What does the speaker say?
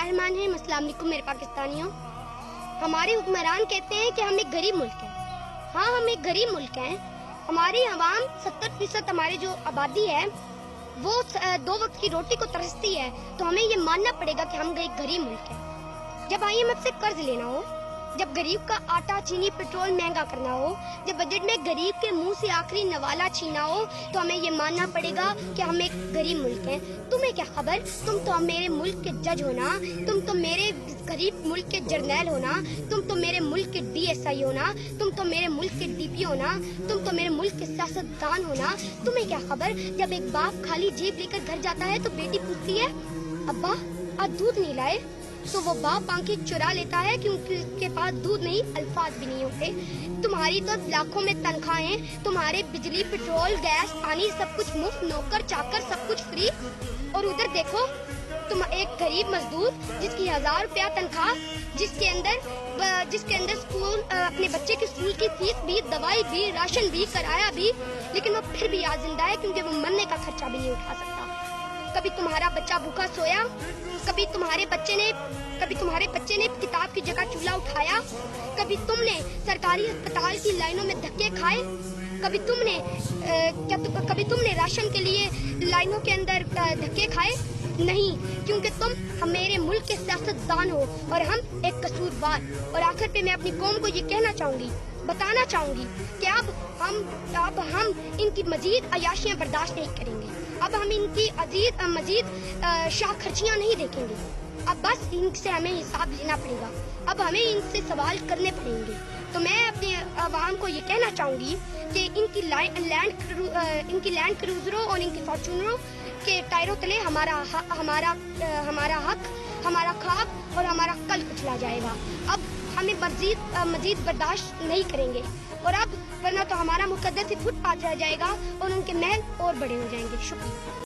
बिस्मिल्लाहिर्रहमानिर्रहीम। अस्सलाम वालेकुम मेरे पाकिस्तानियों। हमारे हुक्मरान कहते हैं कि हम एक गरीब मुल्क हैं। हाँ, हम एक गरीब मुल्क हैं। हमारी आवाम 70% हमारी जो आबादी है वो 2 वक्त की रोटी को तरसती है, तो हमें ये मानना पड़ेगा कि हम एक गरीब मुल्क हैं। जब IMF से कर्ज लेना हो, जब गरीब का आटा चीनी पेट्रोल महंगा करना हो, जब बजट में गरीब के मुंह से आखिरी नवाला छीना हो, तो हमें ये मानना पड़ेगा कि हम एक गरीब मुल्क हैं। तुम्हें क्या खबर, तुम तो मेरे मुल्क के जज हो ना, तुम तो मेरे गरीब मुल्क के जर्नैल हो ना, तुम तो मेरे मुल्क के DSI हो ना, तुम तो मेरे मुल्क के DP हो ना, तुम तो मेरे मुल्क के सियासतदान हो ना। तुम्हें क्या खबर, जब एक बाप खाली जेब लेकर घर जाता है तो बेटी पूछती है अब्बा आज दूध नहीं लाए, तो वो बाप आंखें चुरा लेता है क्योंकि उसके पास दूध नहीं, अल्फाज भी नहीं होते। तुम्हारी तो लाखों में तनख्वाहें, तुम्हारे बिजली पेट्रोल गैस पानी सब कुछ मुफ्त, नौकर चाकर सब कुछ फ्री। और उधर देखो तुम एक गरीब मजदूर जिसकी 1000 रुपया तनख्वाह, जिसके अंदर स्कूल अपने बच्चे के स्कूल की फीस भी, दवाई भी, राशन भी, किराया भी, लेकिन वो फिर भी आज जिंदा है क्योंकि वो मरने का खर्चा भी नहीं उठा सकता। कभी तुम्हारा बच्चा भूखा सोया, कभी तुम्हारे बच्चे ने किताब की जगह चूल्हा उठाया, कभी तुमने सरकारी अस्पताल की लाइनों में धक्के खाए, कभी तुमने राशन के लिए लाइनों के अंदर धक्के खाए? नहीं, क्योंकि तुम मेरे मुल्क के सियासतदान हो और हम एक कसूरवार। और आखिर पे मैं अपनी कौम को ये बताना चाहूंगी कि अब हम इनकी मजीद अयाशियां बर्दाश्त नहीं करेंगे। अब हम इनकी मजीद शाह खर्चियां नहीं देखेंगे। अब बस इनसे हमें हिसाब लेना पड़ेगा, अब हमें इनसे सवाल करने पड़ेंगे। तो मैं अपने आवाम को ये कहना चाहूंगी कि इनकी लैंड क्रूजरों और इनकी फॉर्चूनरों के टायरों तले हमारा हक, हमारा ख्वाब और हमारा कल कुचला जाएगा। अब हमें मजीद बर्दाश्त नहीं करेंगे, और अब वरना तो हमारा मुकद्दस फुटपाथ रह जाएगा और उनके महल और बड़े हो जाएंगे। शुक्रिया।